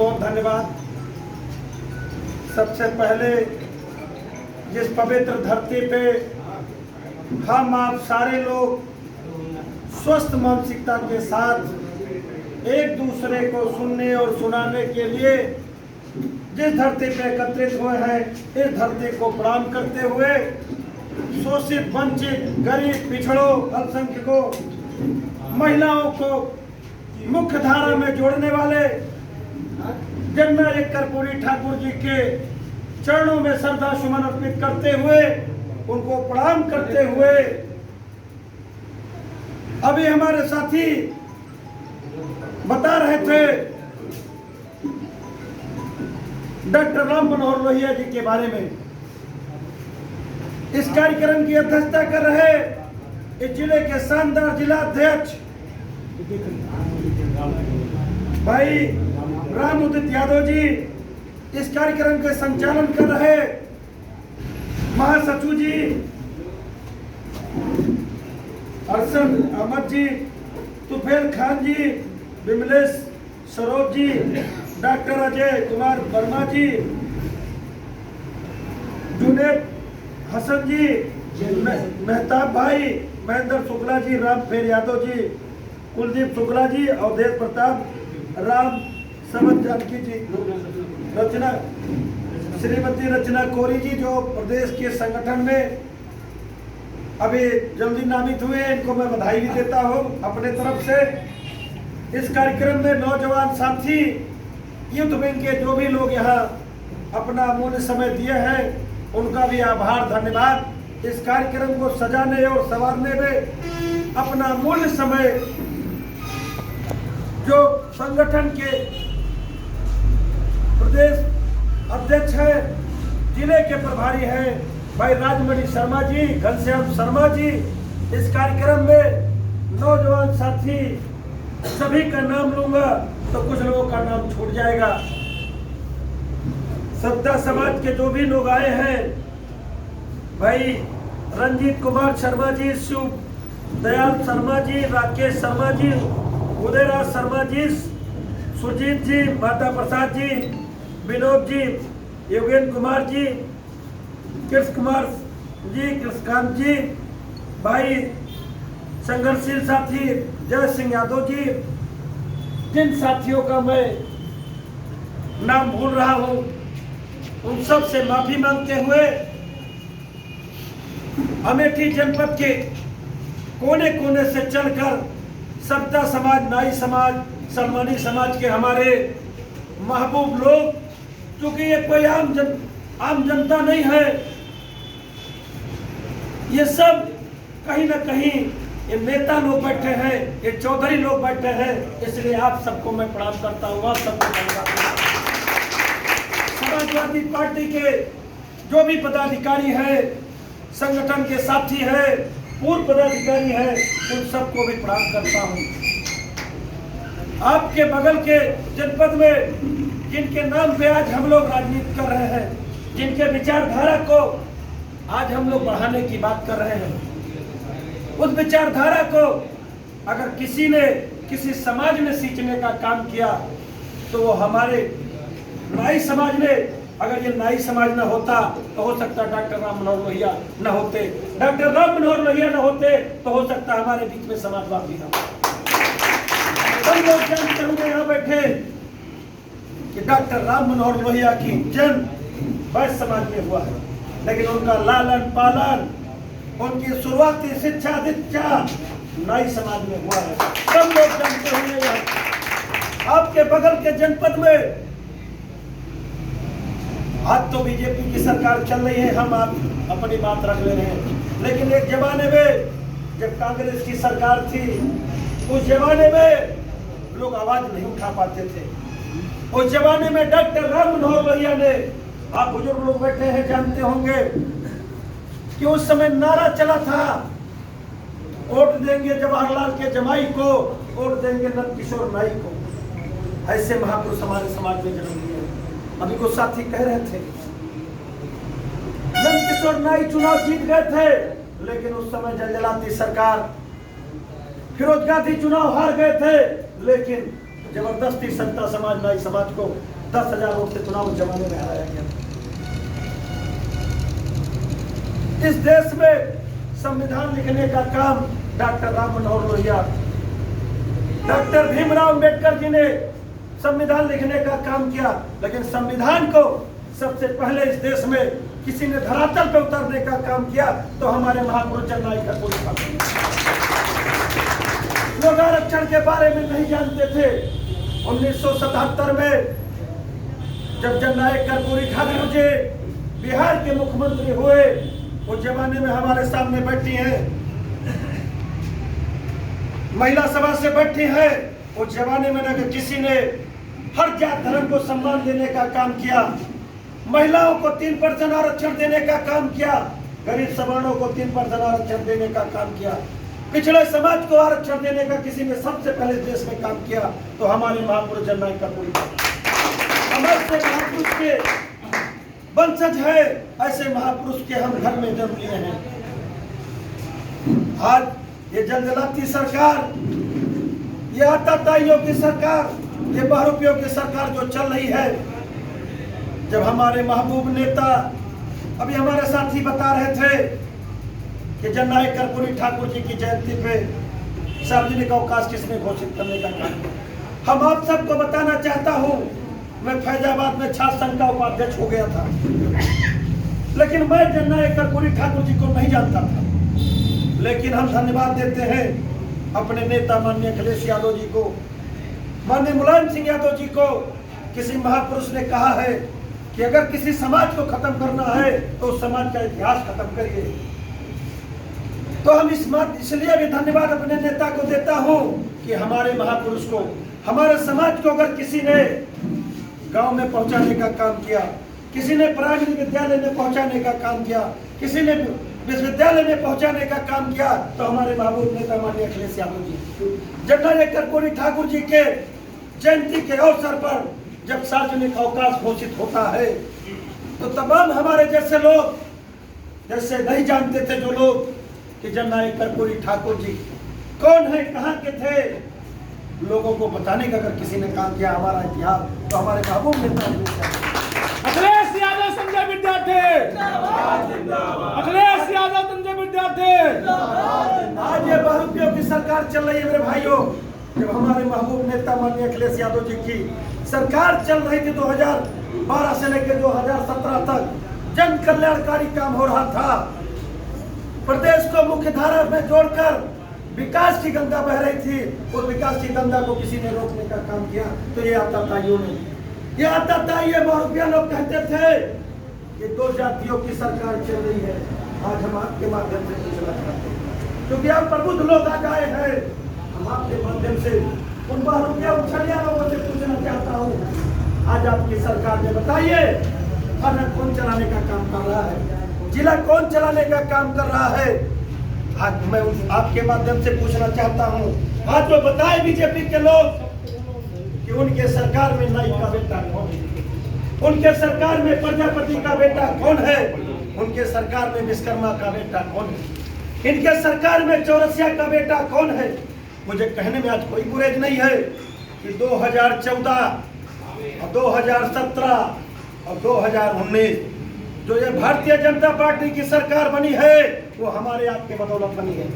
बहुत धन्यवाद। सबसे पहले जिस पवित्र धरती पे हम आप सारे लोग स्वस्थ मानसिकता के साथ एक दूसरे को सुनने और सुनाने के लिए जिस धरती पे एकत्रित हुए हैं, इस धरती को प्रणाम करते हुए शोषित, वंचित, गरीब, पिछड़ों, अल्पसंख्यकों, महिलाओं को मुख्य धारा में जोड़ने वाले जननायक कर्पूरी ठाकुर जी के चरणों में श्रद्धा सुमन अर्पित करते हुए, उनको प्रणाम करते हुए, अभी हमारे साथी बता रहे थे डॉक्टर राम मनोहर लोहिया जी के बारे में। इस कार्यक्रम की अध्यक्षता कर रहे इस जिले के शानदार जिला अध्यक्ष भाई राम उदित यादव जी, इस कार्यक्रम के संचालन कर रहे महासचिव जी अरशद अहमद जी, तुफैल खान जी, विमलेश सरोज जी, डॉक्टर अजय कुमार वर्मा जी, जुनेद हसन जी, मेहताब भाई, महेंद्र शुक्ला जी, रामफेर यादव जी, कुलदीप शुक्ला जी, अवधेश प्रताप, राम समद जानकी जी, रचना श्रीमती रचना कोरी जी, जो प्रदेश के संगठन में अभी जल्दी नामित हुए हैं, इनको मैं बधाई भी देता हूँ अपने तरफ से। इस कार्यक्रम में नौजवान साथी, यूथ विंग के जो भी लोग यहाँ अपना अमूल्य समय दिए हैं, उनका भी आभार, धन्यवाद। इस कार्यक्रम को सजाने और संवारने में अपना अमूल्य समय जो संगठन के प्रदेश अध्यक्ष है, जिले के प्रभारी हैं भाई राजमणि शर्मा जी, घनश्याम शर्मा जी, इस कार्यक्रम में नौजवान साथी सभी का नाम लूंगा तो कुछ लोगों का नाम छूट जाएगा। सत्ता समाज के जो भी लोग आए हैं, भाई रंजीत कुमार शर्मा जी, शिव दयाल शर्मा जी, राकेश शर्मा जी, उदयराज शर्मा जी, सुजीत जी, माता प्रसाद जी, विनोद जी, योगेंद्र कुमार जी, कृष्ण कुमार जी, कृष्णकांत जी, भाई संघर्षशील साथी जय सिंह यादव जी, जिन साथियों का मैं नाम भूल रहा हूं, उन सब से माफी मांगते हुए अमेठी जनपद के कोने कोने से चलकर सत्ता समाज, नाई समाज, सलमानी समाज के हमारे महबूब लोग, क्योंकि ये कोई आम जनता नहीं है, ये सब कहीं ना कहीं ये नेता लोग बैठे हैं, ये चौधरी लोग बैठे हैं, इसलिए आप सबको मैं प्रणाम करता हूँ। आप सबको धन्यवाद। समाजवादी पार्टी के जो भी पदाधिकारी हैं, संगठन के साथी हैं, पूर्व पदाधिकारी हैं, उन सबको भी प्रणाम करता हूँ। आपके बगल के जनपद में जिनके नाम पे आज हम लोग राजनीति कर रहे हैं, जिनके विचारधारा को आज हम लोग बढ़ाने की बात कर रहे हैं, उस विचारधारा को अगर किसी ने किसी समाज में सींचने का काम किया तो वो हमारे नाई समाज ने, अगर ये नाई समाज न होता तो हो सकता डॉक्टर राम मनोहर लोहिया न होते, डॉक्टर राम मनोहर लोहिया न होते तो हो सकता हमारे बीच में समाजवादी न हो। सब लोग जानते होंगे यहाँ बैठे कि डॉक्टर राम मनोहर लोहिया की जन्म वैश्य समाज में हुआ है, लेकिन उनका लालन पालन, उनकी शुरुआती शिक्षा दीक्षा नाई समाज में हुआ है। सब लोग जानते होंगे। आपके बगल के जनपद में आज तो बीजेपी की सरकार चल रही है, हम आप अपनी बात रख ले रहे हैं, लेकिन एक जमाने में जब कांग्रेस की सरकार थी, उस जमाने में लोग आवाज नहीं उठा पाते थे। उस जमाने में डॉक्टर राम मनोहर लोहिया ने, आप बुजुर्ग लोग बैठे हैं जानते होंगे कि उस समय नारा चला था, वोट देंगे जवाहरलाल के जमाई को, वोट देंगे नंदकिशोर नाई को। ऐसे महापुरुष हमारे समाज में जन्म लिए। अभी कुछ साथी कह रहे थे नंदकिशोर नाई चुनाव जीत गए थे, लेकिन उस समय जलजलाती सरकार, फिरोज गांधी चुनाव हार गए थे, लेकिन जबरदस्ती सत्ता समाज नाई समाज को 10,000 वोट से चुनाव जमाने में हराया गया। इस देश में संविधान लिखने का काम डॉक्टर राम मनोहर लोहिया, डॉक्टर भीमराव अम्बेडकर जी ने संविधान लिखने का काम किया, लेकिन संविधान को सबसे पहले इस देश में किसी ने धरातल पे उतारने का काम किया तो हमारे महापुरुष जननायक कर्पूरी ठाकुर। लोग आरक्षण के बारे में नहीं जानते थे। 1977 में जब जननायक कर्पूरी ठाकुर जी बिहार के मुख्यमंत्री हुए, उस जमाने में हमारे सामने बैठी हैं, महिला सभा से बैठी है। उस जमाने में न किसी ने हर जात धर्म को सम्मान देने का काम किया, महिलाओं को 3% आरक्षण देने का काम किया, गरीब सवर्णों को 3% आरक्षण देने का काम किया, पिछड़े समाज को आरक्षण देने का किसी ने सबसे पहले देश में काम किया तो हमारे महापुरुष जननायक कर्पूरी हमारे महापुरुष के वंशज है। ऐसे महापुरुष के हम घर में जन्म लिए हैं। आज ये जंगलाती सरकार, ये आताताइयों की सरकार, ये बहुरूपियों की सरकार जो चल रही है, जब हमारे महबूब नेता अभी हमारे साथी बता रहे थे कि जननायक कर्पूरी ठाकुर जी की जयंती पे सार्वजनिक अवकाश किसने घोषित करने का काम किया। हम आप सबको बताना चाहता हूं, मैं फैजाबाद में छात्र संघ का उपाध्यक्ष हो गया था, लेकिन मैं जननायक कर्पूरी ठाकुर जी को नहीं जानता था। लेकिन हम धन्यवाद देते हैं अपने नेता माननीय अखिलेश यादव जी को, माननीय मुलायम सिंह यादव जी को। किसी महापुरुष ने कहा है कि अगर किसी समाज को खत्म करना है तो उस समाज का इतिहास खत्म करिए। तो हम इसलिए भी धन्यवाद अपने नेता को देता हूं कि हमारे महापुरुष को, हमारे समाज को अगर किसी ने गांव में पहुंचाने का काम किया, किसी ने प्राइमरी विद्यालय में पहुंचाने का काम किया, किसी ने विश्वविद्यालय में पहुंचाने का काम किया तो हमारे महबूब नेता माननीय अखिलेश यादव जी। जननायक कर्पूरी ठाकुर जी के जयंती के अवसर पर जब सार्वजनिक अवकाश घोषित होता है तो तमाम हमारे जैसे लोग, जैसे नहीं जानते थे जो लोग कि जननायक कर्पूरी ठाकुर जी कौन है, कहाँ के थे, लोगों को बताने का अगर किसी ने काम किया हमारा इतिहास तो हमारे महबूब नेता अखिलेश यादव संजय विद्यार्थी, अखिलेश यादव संजय विद्यार्थी। आज ये बहुरूपियों की सरकार चल रही है मेरे भाइयों। जब हमारे महबूब नेता माननीय अखिलेश यादव जी की सरकार चल रही थी 2012 से लेकर 2017 तक जन कल्याणकारी काम हो रहा था। प्रदेश को मुख्य धारा में जोड़कर विकास की गंगा बह रही थी, और विकास की गंगा को किसी ने रोकने का काम किया तो ये आताताइयों ने, ये आताताई बहुरूपिया लोग कहते थे कि दो जातियों की सरकार चल रही है। आज हम आपके माध्यम से पूछना चाहते हैं, क्योंकि आप प्रबुद्ध लोग आज आए हैं, हम आपके माध्यम से उन बहुरूपिया उछलिया लोगों से पूछना चाहता हूँ, आज आपकी सरकार ने बताइए थाना कौन चलाने का काम कर रहा है, जिला कौन चलाने का काम कर रहा है। आज मैं आपके माध्यम से पूछना चाहता हूँ, आज जो बताए बीजेपी के लोग कि उनके सरकार में नाई का बेटा कौन है, उनके सरकार में प्रजापति का बेटा कौन है, उनके सरकार में विश्वकर्मा का बेटा कौन है, इनके सरकार में चौरसिया का बेटा कौन है। मुझे कहने में आज कोई गुरेज नहीं है कि 2014 और 2017 और 2019 जो ये भारतीय जनता पार्टी की सरकार बनी है वो हमारे आपके बदौलत बनी है,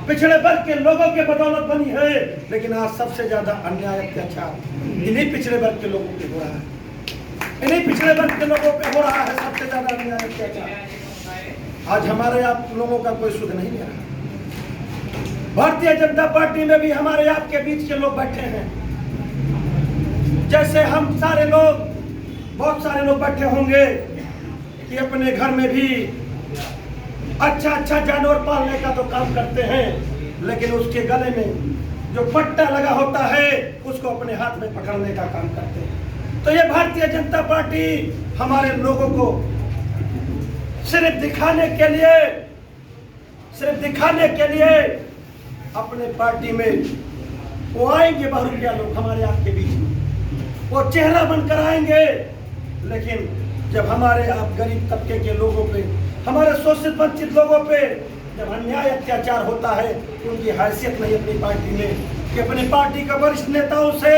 पिछड़े वर्ग के लोगों के बदौलत बनी है। लेकिन आज सबसे ज्यादा अन्याय अत्याचार इन्हीं पिछड़े वर्ग के लोगों पे हो रहा है, इन्हीं पिछड़े वर्ग के लोगों पे हो रहा है सबसे ज्यादा अन्याय अत्याचार। आज हमारे आप लोगों का कोई सुध नहीं ले रहा। भारतीय जनता पार्टी में भी हमारे आपके बीच के लोग बैठे हैं, जैसे हम सारे लोग, बहुत सारे लोग बैठे होंगे कि अपने घर में भी अच्छा अच्छा जानवर पालने का तो काम करते हैं, लेकिन उसके गले में जो पट्टा लगा होता है उसको अपने हाथ में पकड़ने का काम करते हैं। तो ये भारतीय जनता पार्टी हमारे लोगों को सिर्फ दिखाने के लिए अपने पार्टी में वो आएंगे, बहुरूपिया लोग हमारे आपके बीच में वो चेहरा बनकर आएंगे, लेकिन जब हमारे आप गरीब तबके के लोगों पे, हमारे शोषित वंचित लोगों पे जब अन्याय अत्याचार होता है तो उनकी हैसियत नहीं अपनी पार्टी में कि अपनी पार्टी के वरिष्ठ नेताओं से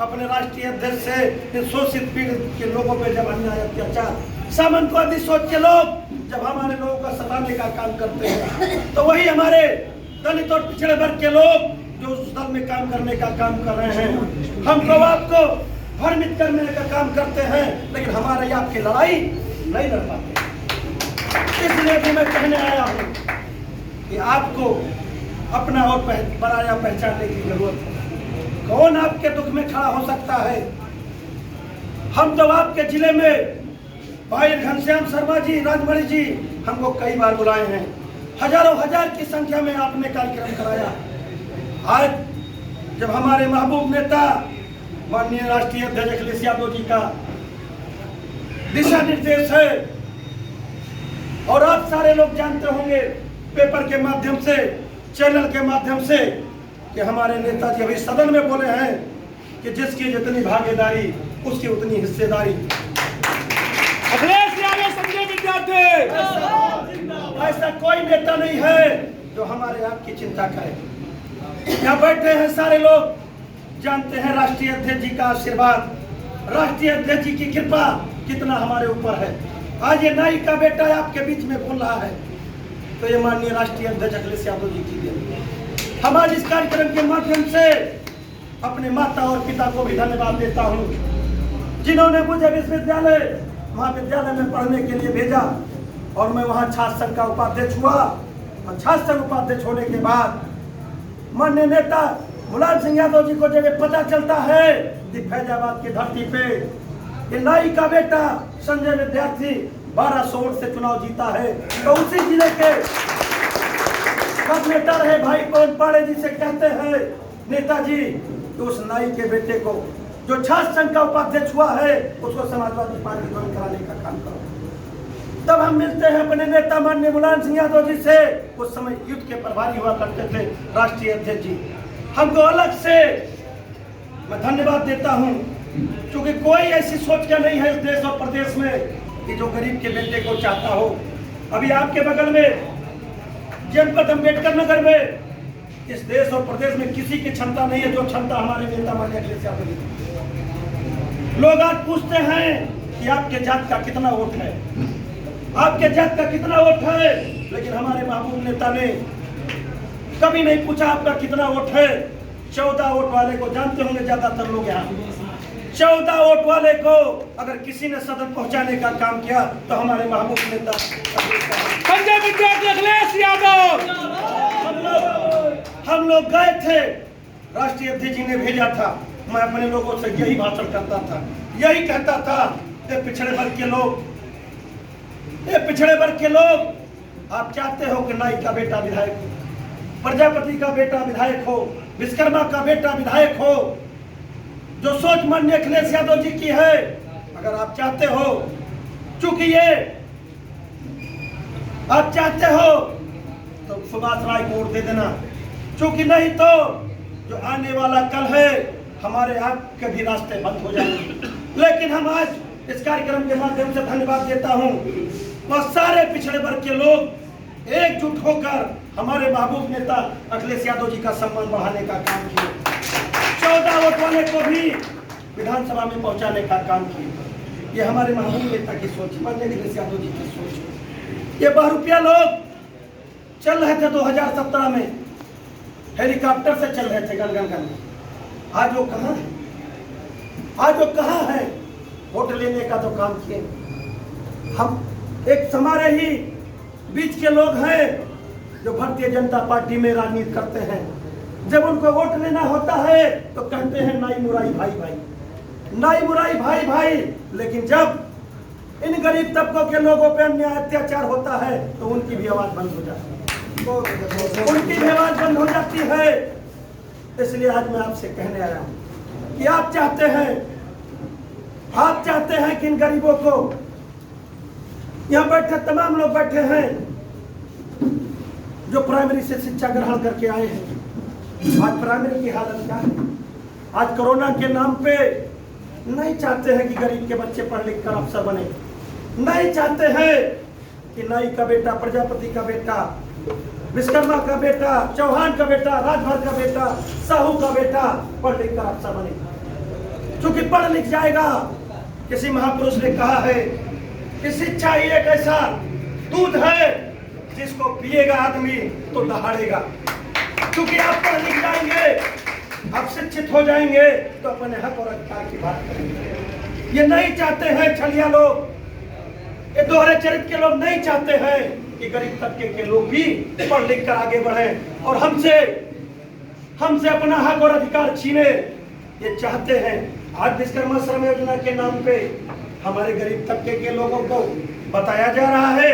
अपने राष्ट्रीय अध्यक्ष से इन शोषित पीड़ित के लोगों पे जब अन्याय अत्याचार सामंतवादी सोच के लोग जब हमारे लोगों का सताने का काम करते हैं, तो वही हमारे दलित और पिछड़े वर्ग के लोग जो उस दल में काम करने का काम कर रहे हैं, हमको आपको भ्रमित करने का काम करते हैं, लेकिन हमारे आपकी लड़ाई नहीं लड़ पाते। इसलिए भी मैं कहने आया हूँ कि आपको अपना और पराया पहचानने की जरूरत है। कौन आपके दुख में खड़ा हो सकता है? हम तो आपके जिले में भाई घनश्याम शर्मा जी, राजमणि जी हमको कई बार बुलाए हैं, हजारों हजार की संख्या में आपने कार्यक्रम कराया। आज जब हमारे महबूब नेता माननीय राष्ट्रीय अध्यक्ष अखिलेश यादव जी का दिशा निर्देश है, और आप सारे लोग जानते होंगे पेपर के माध्यम से, चैनल के माध्यम से, कि हमारे नेताजी अभी सदन में बोले हैं कि जिसकी जितनी भागीदारी उसकी उतनी हिस्सेदारी। अखिलेश यादव संजय विद्यार्थी। ऐसा कोई नेता नहीं है जो हमारे आपकी चिंता करे। यहाँ बैठे हैं सारे लोग, जानते हैं राष्ट्रीय अध्यक्ष जी का आशीर्वाद, राष्ट्रीय अध्यक्ष जी की कृपा कितना हमारे ऊपर है। आज ये नाई का बेटा आपके बीच में बोल रहा है, तो ये माननीय राष्ट्रीय अध्यक्ष अखिलेश यादव जी की देन। हम आज इस कार्यक्रम के माध्यम से अपने माता और पिता को भी धन्यवाद देता हूँ, जिन्होंने मुझे विश्वविद्यालय महाविद्यालय में पढ़ने के लिए भेजा, और मैं वहाँ छात्र संघ का उपाध्यक्ष हुआ। और छात्र संघ उपाध्यक्ष होने के बाद माननीय नेता मुलायम सिंह यादव जी को जब पता चलता है कि फैजाबाद की धरती पे ये नाई का बेटा संजय विद्यार्थी 1200 वोट से चुनाव जीता है, तो उसी जिले के नेता है भाई पवन पाड़े जी से कहते हैं, नेताजी तो उस नाई के बेटे को जो छात्र संघ का उपाध्यक्ष हुआ है उसको समाजवादी पार्टी ज्वाइन कराने का काम करो। तब हम मिलते हैं अपने नेता माननीय मुलायम सिंह यादव जी से, उस समय युद्ध के प्रभारी हुआ करते थे राष्ट्रीय अध्यक्ष जी। हमको अलग से मैं धन्यवाद देता हूं, क्योंकि कोई ऐसी सोच का नहीं है इस देश और प्रदेश में कि जो गरीब के बेटे को चाहता हो। अभी आपके बगल में जनपद अम्बेडकर नगर में इस देश और प्रदेश में किसी की क्षमता नहीं है जो क्षमता हमारे नेता माननीय अखिलेश यादव जी। लोग आज पूछते हैं कि आपके जात का कितना वोट है, आपके जात का कितना वोट है, लेकिन हमारे महबूब नेता ने कभी नहीं पूछा आपका कितना वोट है। 14 वोट वाले को जानते होंगे ज्यादातर लोग यहाँ, 14 वोट वाले को अगर किसी ने सदन पहुंचाने का काम किया तो हमारे महबूब नेता संजय विद्यार्थी अखिलेश यादव। हम लोग गए थे, राष्ट्रीय अध्यक्ष जी ने भेजा था, मैं अपने लोगों से यही भाषण करता था, यही कहता था, ये पिछड़े वर्ग के लोग, ये पिछड़े वर्ग के लोग, आप चाहते हो कि नाई का बेटा विधायक हो, प्रजापति का बेटा विधायक हो, विश्वकर्मा का बेटा विधायक हो, जो सोच माननीय अखिलेश यादव जी की है, अगर आप चाहते हो, चूंकि ये आप चाहते हो तो सुभाष राय को वोट दे देना, चूंकि नहीं तो जो आने वाला कल है हमारे आपके भी रास्ते बंद हो जाएंगे। लेकिन हम आज इस कार्यक्रम के माध्यम से धन्यवाद देता हूं, वह सारे पिछड़े वर्ग के लोग एकजुट होकर हमारे महबूब नेता अखिलेश यादव जी का सम्मान बढ़ाने का काम किए, 14 वोट वाले को भी विधानसभा में पहुंचाने का काम किए। ये हमारे महबूब नेता की सोच, माननीय अखिलेश यादव जी की सोच। ये बहुरूपिया लोग चल रहे थे 2017 में, हेलीकॉप्टर से चल रहे थे गन गन गन। आज वो कहाँ है? आज वो कहाँ है? वोट लेने का तो काम किए। हम एक हमारे ही बीच के लोग हैं जो भारतीय जनता पार्टी में राजनीति करते हैं, जब उनको वोट लेना होता है तो कहते हैं नाई मुराई भाई भाई, नाई मुराई भाई भाई। लेकिन जब इन गरीब तबकों के लोगों पे अन्याय अत्याचार होता है तो उनकी भी आवाज बंद हो जाती है, उनकी भी आवाज बंद हो जाती है। इसलिए आज मैं आपसे कहने आया हूं कि आप चाहते हैं कि इन गरीबों को, यहाँ बैठे तमाम लोग बैठे हैं जो प्राइमरी से शिक्षा ग्रहण करके आए हैं, आज प्राइमरी की हालत क्या है? आज कोरोना के नाम पे नहीं चाहते हैं कि गरीब के बच्चे पढ़ लिख कर अफसर बने, नहीं चाहते हैं कि नाई का बेटा, प्रजापति का बेटा, विश्वकर्मा का बेटा, चौहान का बेटा, राजभर का बेटा, साहू का बेटा पढ़ लिख कर अफसर बने। क्योंकि पढ़ लिख जाएगा। किसी महापुरुष ने कहा है कि शिक्षा ही एक ऐसा दूध है जिसको पिएगा आदमी तो दहाड़ेगा। क्योंकि आप पढ़ लिख जाएंगे, आप शिक्षित हो जाएंगे तो अपने हक और अधिकार की बात करेंगे। ये नहीं चाहते हैं छलिया लोग, ये दोहरे चरित्र के लोग नहीं चाहते हैं कि गरीब तबके के लोग भी पढ़ लिख कर आगे बढ़े और हमसे अपना हक और अधिकार छीने। ये चाहते हैं। आज विश्वकर्मा श्रम योजना के नाम पे हमारे गरीब तबके के लोगों को बताया जा रहा है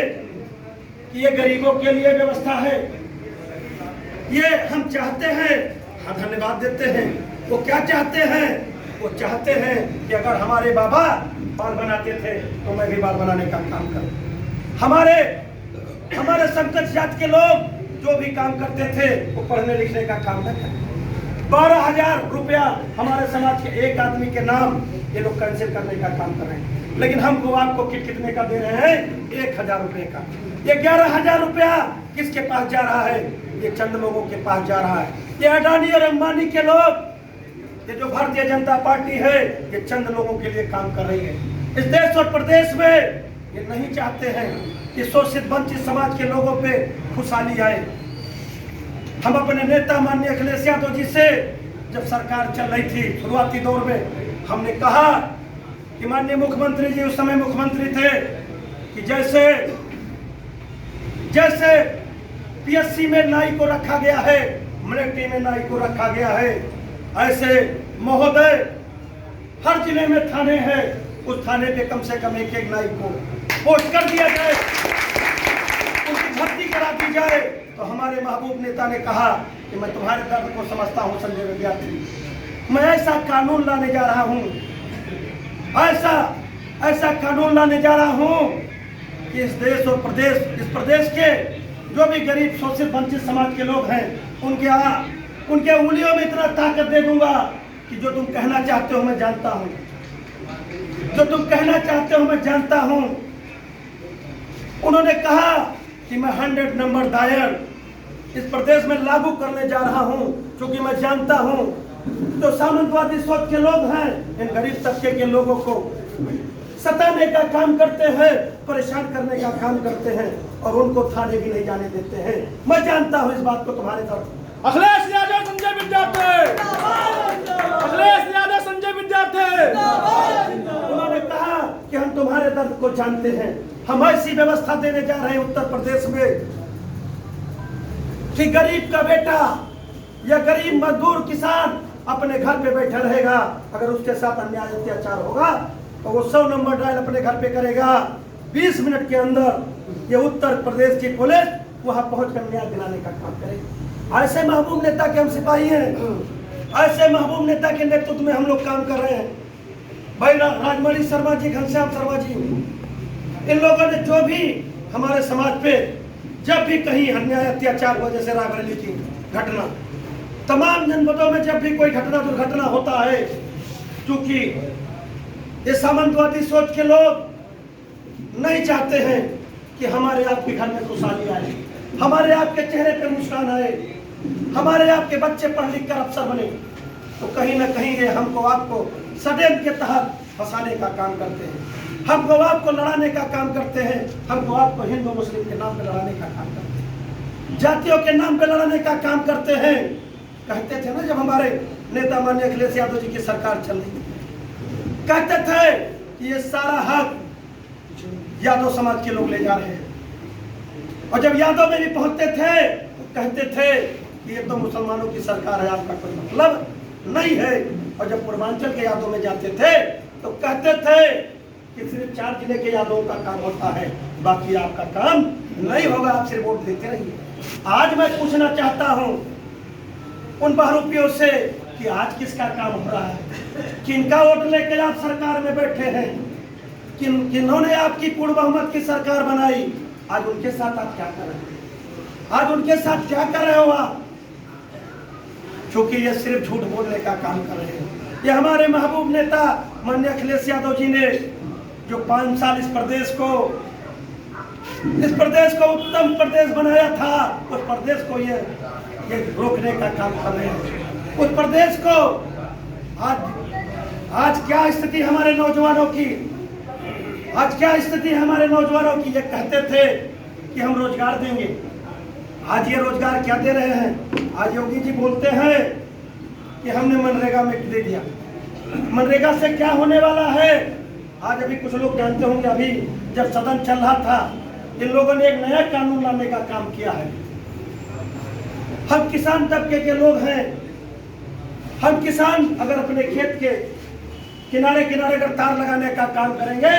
कि ये गरीबों के लिए व्यवस्था है। ये हम चाहते हैं, हम धन्यवाद देते हैं। वो क्या चाहते हैं? वो चाहते हैं कि अगर हमारे बाबा बाल बनाते थे तो मैं भी बाल बनाने का काम करूं। हमारे संकट जात के लोग जो भी काम करते थे वो पढ़ने लिखने का काम न करें। 12,000 रुपया हमारे समाज के एक आदमी के नाम ये लोग कैंसिल करने का काम कर रहे हैं। लेकिन हमको आपको कितने का दे रहे हैं? 1,000 रुपये का। ये 11,000 रुपया किसके पास जा रहा है? ये चंद लोगों के पास जा रहा है। ये अडानी और अंबानी के लोग, ये जो भारतीय जनता पार्टी है, ये चंद लोगों के लिए काम कर रही है। इस देश और प्रदेश में ये नहीं चाहते हैं कि शोषित वंचित समाज के लोगों पे खुशहाली आए। हम अपने नेता माननीय अखिलेश यादव जी से जब सरकार चल रही थी शुरुआती दौर में, हमने कहा कि माननीय मुख्यमंत्री जी उस समय मुख्यमंत्री थे कि जैसे पीएससी में नाई को रखा गया है, मिलिट्री में नाई को रखा गया है, ऐसे महोदय हर जिले में थाने हैं, उस थाने पे कम से कम एक नाई को पोस्ट कर दिया जाए, उनकी भर्ती करा दी जाए। तो हमारे महबूब नेता ने कहा कि मैं तुम्हारे दर्द को समझता हूं संजय विद्यार्थी, मैं ऐसा कानून लाने जा रहा हूं, ऐसा कानून लाने जा रहा हूं कि इस देश और इस प्रदेश के जो भी गरीब शोषित वंचित समाज के लोग हैं उनके उंगलियों में इतना ताकत दे दूंगा कि जो तुम कहना चाहते हो मैं जानता हूं, जो तुम कहना चाहते हो मैं जानता हूं। उन्होंने कहा कि मैं 100 नंबर दायर इस प्रदेश में लागू करने जा रहा हूं, क्योंकि मैं जानता हूं जो सामंतवादी सोच के लोग हैं इन गरीब तबके के लोगों को सताने का काम करते हैं, परेशान करने का काम करते हैं और उनको थाने भी नहीं जाने देते हैं। मैं जानता हूं इस बात को तुम्हारे तरफ। अखिलेश यादव संजय विद्यार्थी, अखिलेश यादव संजय विद्यार्थी। उन्होंने कहा कि हम तुम्हारे दर्द को जानते हैं। हम ऐसी व्यवस्था देने जा रहे हैं उत्तर प्रदेश में कि गरीब का बेटा या गरीब मजदूर किसान अपने घर पे बैठा रहेगा, अगर उसके साथ अन्याय अत्याचार होगा तो वो 100 नंबर डायल अपने घर पे करेगा। 20 मिनट के अंदर ये उत्तर प्रदेश की पुलिस वहां पहुंचकर न्याय दिलाने का काम करेगी। ऐसे महबूब नेता के हम सिपाही हैं, ऐसे महबूब नेता के नेतृत्व में हम लोग काम कर रहे हैं। भाई राजमणि शर्मा जी, घनश्याम शर्मा जी, इन लोगों ने जो भी हमारे समाज पे जब भी कहीं अन्याय अत्याचार हुआ, जैसे रायबरेली की घटना, तमाम जनपदों में जब भी कोई घटना दुर्घटना होता है, क्योंकि ये सामंतवादी सोच के लोग नहीं चाहते हैं कि हमारे आपके घर में खुशहाली आए, हमारे आपके चेहरे पे मुस्कान आए, हमारे आपके बच्चे पढ़ लिख कर अफसर बने, तो कहीं ना कहीं ये हमको आपको षड्यंत्र के तहत फंसाने का काम करते हैं, हमको आपको लड़ाने का काम करते हैं, हमको आपको हिंदू मुस्लिम के नाम पे लड़ाने का काम करते हैं, जातियों के नाम पे लड़ाने का काम करते हैं। कहते थे ना जब हमारे नेता माननीय अखिलेश यादव जी की सरकार चल रही, कहते थे कि ये सारा हक यादव समाज के लोग ले जा रहे हैं, और जब यादव में भी पहुंचते थे तो कहते थे कि ये तो मुसलमानों की सरकार है, आपका कोई मतलब नहीं है। और जब पूर्वांचल के यादव में जाते थे तो कहते थे कि सिर्फ 4 जिले के यादवों का काम होता है, बाकी आपका काम नहीं होगा, आप सिर्फ वोट देते रहिए। आज मैं पूछना चाहता हूं उन बहरूपियों से कि आज किसका काम हो रहा है, किनका वोट लेकर आप सरकार में बैठे हैं, किन्होंने आपकी पूर्ण बहुमत की सरकार बनाई, आज उनके साथ आप क्या कर रहे हैं, आज उनके साथ क्या कर रहे हो आप? क्योंकि ये सिर्फ झूठ बोलने का काम कर रहे हैं। ये हमारे महबूब नेता माननीय अखिलेश यादव जी ने जो 5 साल इस प्रदेश को उत्तम प्रदेश बनाया था, उस प्रदेश को ये रोकने का काम कर रहे हैं। उस प्रदेश को आज आज क्या स्थिति हमारे नौजवानों की, आज क्या स्थिति हमारे नौजवानों की। ये कहते थे कि हम रोजगार देंगे, आज ये रोजगार क्या दे रहे हैं। आज योगी जी बोलते हैं कि हमने मनरेगा में दे दिया। मनरेगा से क्या होने वाला है। आज अभी कुछ लोग जानते होंगे, अभी जब सदन चल रहा था इन लोगों ने एक नया कानून लाने का काम किया है। हम किसान तबके के लोग हैं, हम किसान अगर अपने खेत के किनारे किनारे अगर तार लगाने का काम करेंगे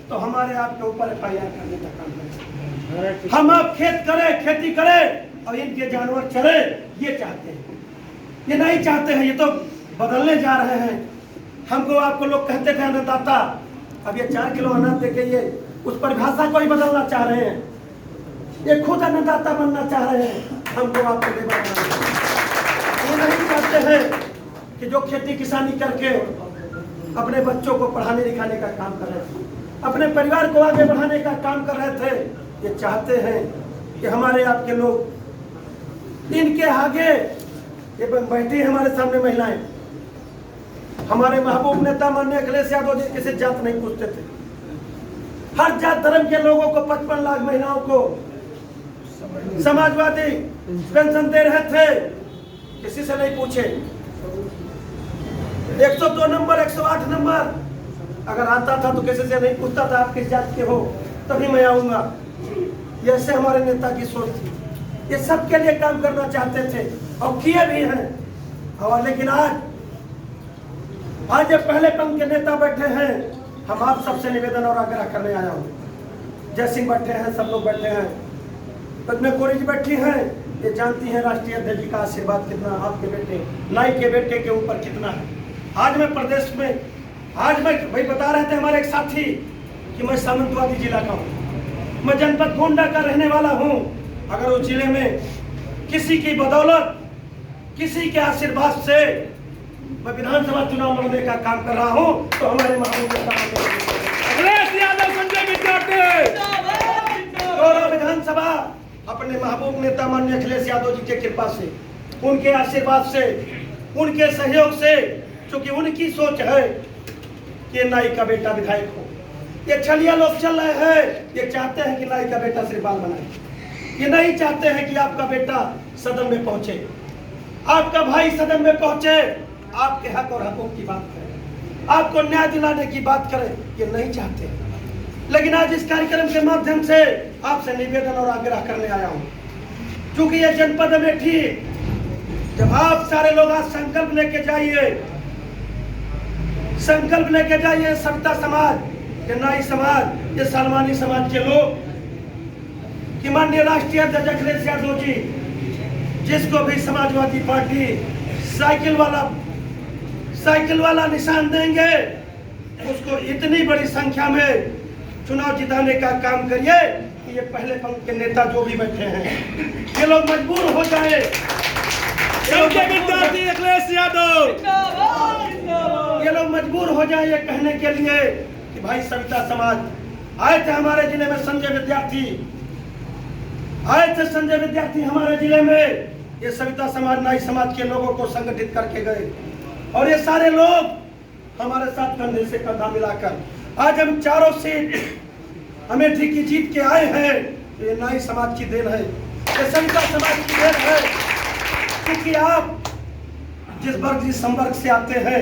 तो हमारे आपके ऊपर FIR करने का काम करेंगे। हम आप खेत करें, खेती करें और इनके जानवर चले, ये चाहते हैं। ये नहीं चाहते हैं, ये तो बदलने जा रहे हैं। हमको आपको लोग कहते थे अन्नदाता, अब ये 4 किलो अनाज देके ये उस परिभाषा को ही बदलना चाह रहे हैं। ये खुद अन्नदाता बनना चाह रहे हैं, हमको आपको नहीं बनाना। ये नहीं चाहते हैं कि जो खेती किसानी करके अपने बच्चों को पढ़ाने लिखाने का काम कर रहे थे, अपने परिवार को आगे बढ़ाने का काम कर रहे थे, ये चाहते हैं कि हमारे आपके लोग इनके आगे ये बैठी हमारे सामने महिलाएं। हमारे महबूब नेता माननीय अखिलेश यादव जी किसी जात नहीं पूछते थे। हर जात धर्म के लोगों को 55 लाख महिलाओं को समाजवादी पेंशन दे रहे थे, किसी से नहीं पूछे। 102 नंबर 108 नंबर अगर आता था तो किसी से नहीं पूछता था आप किस जात के हो, तभी मैं आऊंगा। ये ऐसे हमारे नेता की सोच थी। ये सबके लिए काम करना चाहते थे और किए भी हैं। और लेकिन आज ये पहले पंक्ति के नेता बैठे हैं। हम आप सबसे निवेदन और आग्रह करने आया हूँ। जय सिंह बैठे हैं, सब लोग बैठे हैं, पद्मे कोरी जी बैठी हैं। ये जानती हैं राष्ट्रीय अध्यक्ष जी का आशीर्वाद कितना आपके बेटे नाई के बेटे के ऊपर कितना है। आज मैं प्रदेश में, आज मैं भाई बता रहे थे हमारे एक साथी कि मैं सामंतवादी जिला का हूँ, मैं जनपद गोंडा का रहने वाला हूँ। अगर उस जिले में किसी की बदौलत, किसी के आशीर्वाद से मैं विधानसभा चुनाव लड़ने का काम कर रहा हूँ तो हमारे महबूब अखिलेश यादव संजय विद्यार्थी गौरव विधानसभा अपने महबूब नेता माननीय अखिलेश यादव जी के कृपा से, उनके आशीर्वाद से, उनके सहयोग से, क्योंकि उनकी सोच है कि नाई का बेटा विधायक हो। ये छलिया लोग चल रहे हैं, ये चाहते हैं कि नाई का बेटा श्रीपाल बनाए। ये नहीं चाहते हैं कि आपका बेटा सदन में पहुंचे, आपका भाई सदन में पहुंचे, आपके हक और हकूक की बात करें, आपको न्याय दिलाने की बात करें। ये नहीं चाहते। लेकिन आज इस कार्यक्रम के माध्यम से आपसे निवेदन और आग्रह करने आया हूं, क्योंकि ये जनपद अमेठी, जब आप सारे लोग आज संकल्प लेके जाइए, संकल्प लेके जाइए, सविता समाज, ये नाई समाज, ये सलमानी समाज के लोग, कि माननीय राष्ट्रीय अध्यक्ष अखिलेश यादव जी जिसको भी समाजवादी पार्टी साइकिल वाला निशान देंगे, उसको इतनी बड़ी संख्या में चुनाव जिताने का काम करिए कि ये पहले पंक्ति के नेता जो भी बैठे हैं ये लोग मजबूर हो जाए। संजय विद्यार्थी अखिलेश यादव, ये लोग मजबूर हो जाए ये कहने के लिए कि भाई सविता समाज आए थे हमारे जिले में, संजय विद्यार्थी आए थे, संजय विद्यार्थी हमारे जिले में, ये सविता समाज नाई समाज के लोगों को संगठित करके गए और ये सारे लोग हमारे साथ कंधे से कंधा मिलाकर आज हम चारों सीट अमेठी की जीत के आए हैं। ये नाई समाज की देन है, ये सविता समाज की देन है, क्योंकि आप जिस वर्ग जिस संवर्ग से आते हैं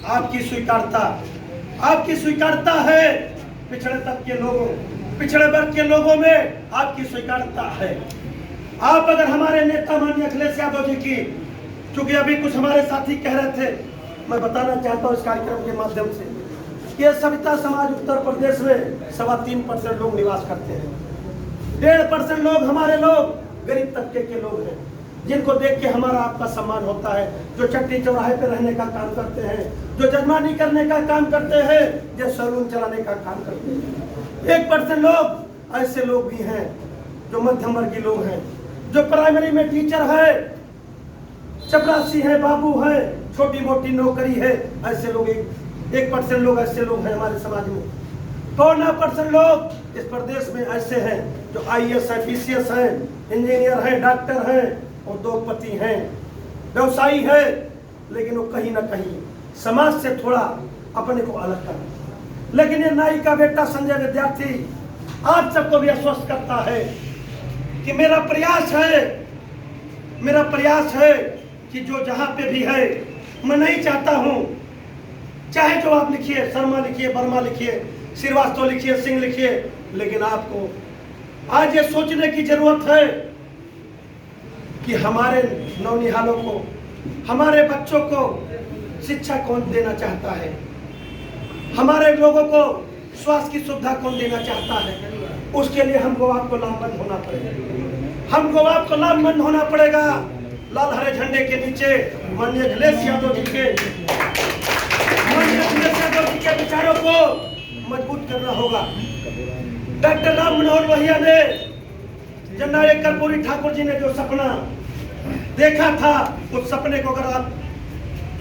आपकी स्वीकारता है पिछड़े तबके के लोगों, पिछड़े वर्ग के लोगों में आपकी स्वीकारता है। आप अगर हमारे नेता माननीय अखिलेश यादव जी की, क्योंकि अभी कुछ हमारे साथी कह रहे थे, मैं बताना चाहता हूँ इस कार्यक्रम के माध्यम से कि ये सविता समाज उत्तर प्रदेश में 3.25% लोग निवास करते हैं। 1.5% लोग हमारे लोग गरीब तबके के लोग हैं, जिनको देख के हमारा आपका सम्मान होता है, जो चट्टी चौराहे पे रहने का काम करते हैं, जो जजमानी करने का काम करते हैं, जो सैलून चलाने का काम करते हैं। 1% लोग ऐसे लोग भी हैं जो मध्यम वर्गीय लोग हैं, जो प्राइमरी में टीचर है, चपरासी है, बाबू है, छोटी मोटी नौकरी है। ऐसे लोग 1% लोग ऐसे लोग हैं हमारे समाज में। 9% लोग इस प्रदेश में ऐसे हैं जो IAS है, PCS है, इंजीनियर है, डॉक्टर है, उद्योगपति हैं, व्यवसायी है, लेकिन वो कहीं ना कहीं समाज से थोड़ा अपने को अलग करना। लेकिन ये नाई का बेटा संजय विद्यार्थी आप सबको भी आश्वस्त करता है कि मेरा प्रयास है कि जो जहां पे भी है, मैं नहीं चाहता हूं चाहे जो आप लिखिए, शर्मा लिखिए, वर्मा लिखिए, श्रीवास्तव लिखिए, सिंह लिखिए, लेकिन आपको आज ये सोचने की जरूरत है कि हमारे नौनिहालों को, हमारे बच्चों को शिक्षा कौन देना चाहता है, हमारे लोगों को स्वास्थ्य की सुविधा कौन देना चाहता है। उसके लिए हमको आपको लामबंद होना पड़ेगा, हमको आपको लामबंद होना पड़ेगा। लाल हरे झंडे के नीचे माननीय अखिलेश यादव जी के विचारों को मजबूत करना होगा। डॉक्टर राम मनोहर लोहिया ने, जननायक कर्पूरी ठाकुर जी ने जो सपना देखा था, उस सपने को अगर आप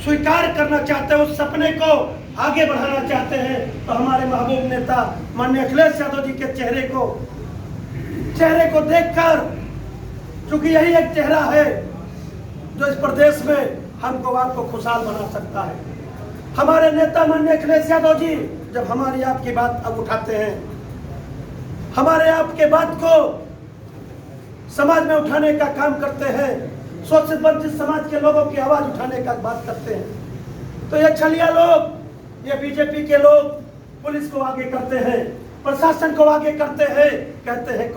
स्वीकार करना चाहते हैं, उस सपने को आगे बढ़ाना चाहते हैं, तो हमारे महबूब नेता माननीय अखिलेश यादव जी के चेहरे को देखकर, क्योंकि यही एक चेहरा है जो इस प्रदेश में हमको आपको खुशहाल बना सकता है। हमारे नेता माननीय अखिलेश यादव जी जब हमारी आपकी बात अब उठाते हैं, हमारे आपके बात को समाज में उठाने का काम करते हैं, शोषित वंचित समाज के लोगों की आवाज उठाने का बात करते हैं, तो ये छलिया लोग, ये बीजेपी के लोग पुलिस को आगे करते हैं, प्रशासन को आगे करते हैं, कहते हैं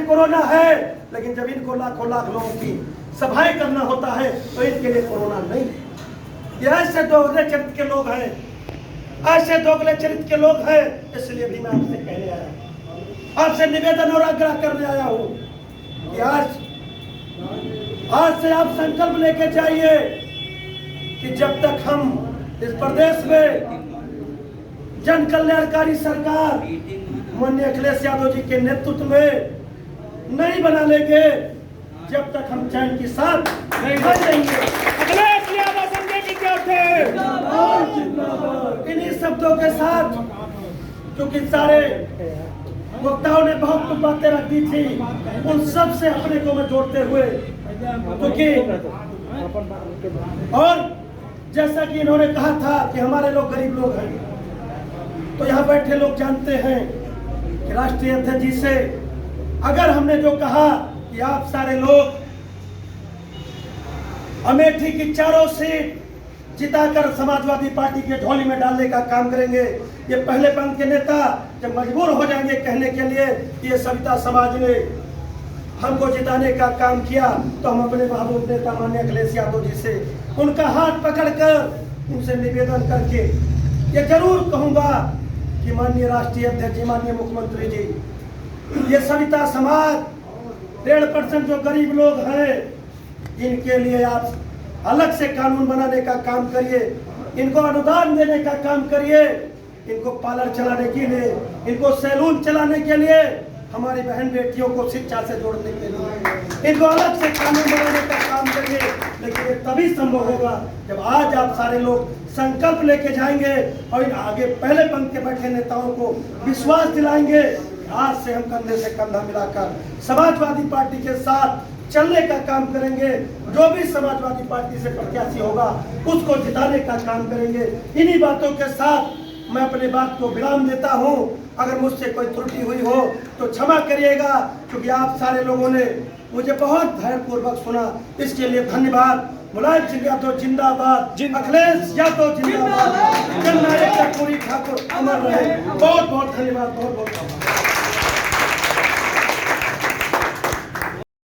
कोरोना है, लेकिन जब इनको लाखों लाख लोगों की सफाई करना होता है तो इनके लिए कोरोना नहीं। ये ऐसे दोगले चरित्र के लोग हैं, ऐसे दोगले चरित्र के लोग हैं। इसलिए भी मैं आपसे कहने आया, आपसे निवेदन और आग्रह करने आया हूँ कि आज से आप संकल्प लेके जाइए कि जब तक हम इस प्रदेश में जन कल्याणकारी सरकार माननीय अखिलेश यादव जी के नेतृत्व में नहीं बना लेंगे, जब तक हम चैन के साथ नहीं बनेंगे। अखिलेश यादव संजय विद्यार्थी इन्हीं शब्दों के साथ, क्योंकि सारे वक्ताओं ने बहुत कुछ बातें रख दी थी, उन सब से अपने को मैं जोड़ते हुए, क्योंकि और जैसा कि इन्होंने कहा था कि हमारे लोग गरीब लोग हैं, तो यहाँ बैठे लोग जानते हैं कि राष्ट्रीय अध्यक्ष जी से अगर हमने जो कहा कि आप सारे लोग अमेठी की चारों सीट जिताकर समाजवादी पार्टी के झोली में डालने का काम करेंगे, ये पहले पंथ के नेता जब मजबूर हो जाएंगे कहने के लिए कि ये सविता समाज ने हमको जिताने का काम किया, तो हम अपने महबूब नेता माननीय अखिलेश यादव जी से उनका हाथ पकड़कर उनसे निवेदन करके ये जरूर कहूंगा कि माननीय राष्ट्रीय अध्यक्ष जी, माननीय मुख्यमंत्री जी, ये सविता समाज 1.5% जो गरीब लोग हैं, इनके लिए आप अलग से कानून बनाने का काम करिए, इनको अनुदान देने का काम करिए, इनको पार्लर चलाने के लिए, इनको सैलून चलाने के लिए, हमारी बहन बेटियों को शिक्षा से जोड़ने के लिए इनको अलग से कानून बनाने का काम करिए। लेकिन ये तभी संभव होगा जब आज आप सारे लोग संकल्प लेके जाएंगे और इन आगे पहले पंक्ति के बैठे नेताओं को विश्वास दिलाएंगे। आज से हम कंधे से कंधा मिलाकर समाजवादी पार्टी के साथ चलने का काम करेंगे, जो भी समाजवादी पार्टी से प्रत्याशी होगा उसको जिताने का काम करेंगे। इन्हीं बातों के साथ मैं अपने बात को विराम देता हूं। अगर मुझसे कोई त्रुटि हुई हो तो क्षमा करिएगा, क्योंकि आप सारे लोगों ने मुझे बहुत धैर्यपूर्वक सुना, इसके लिए धन्यवाद। मुलायम सिंह यादव जिंदाबाद, अखिलेश यादव जिंदाबाद, जननायक कर्पूरी ठाकुर अमर रहे। बहुत बहुत धन्यवाद, बहुत बहुत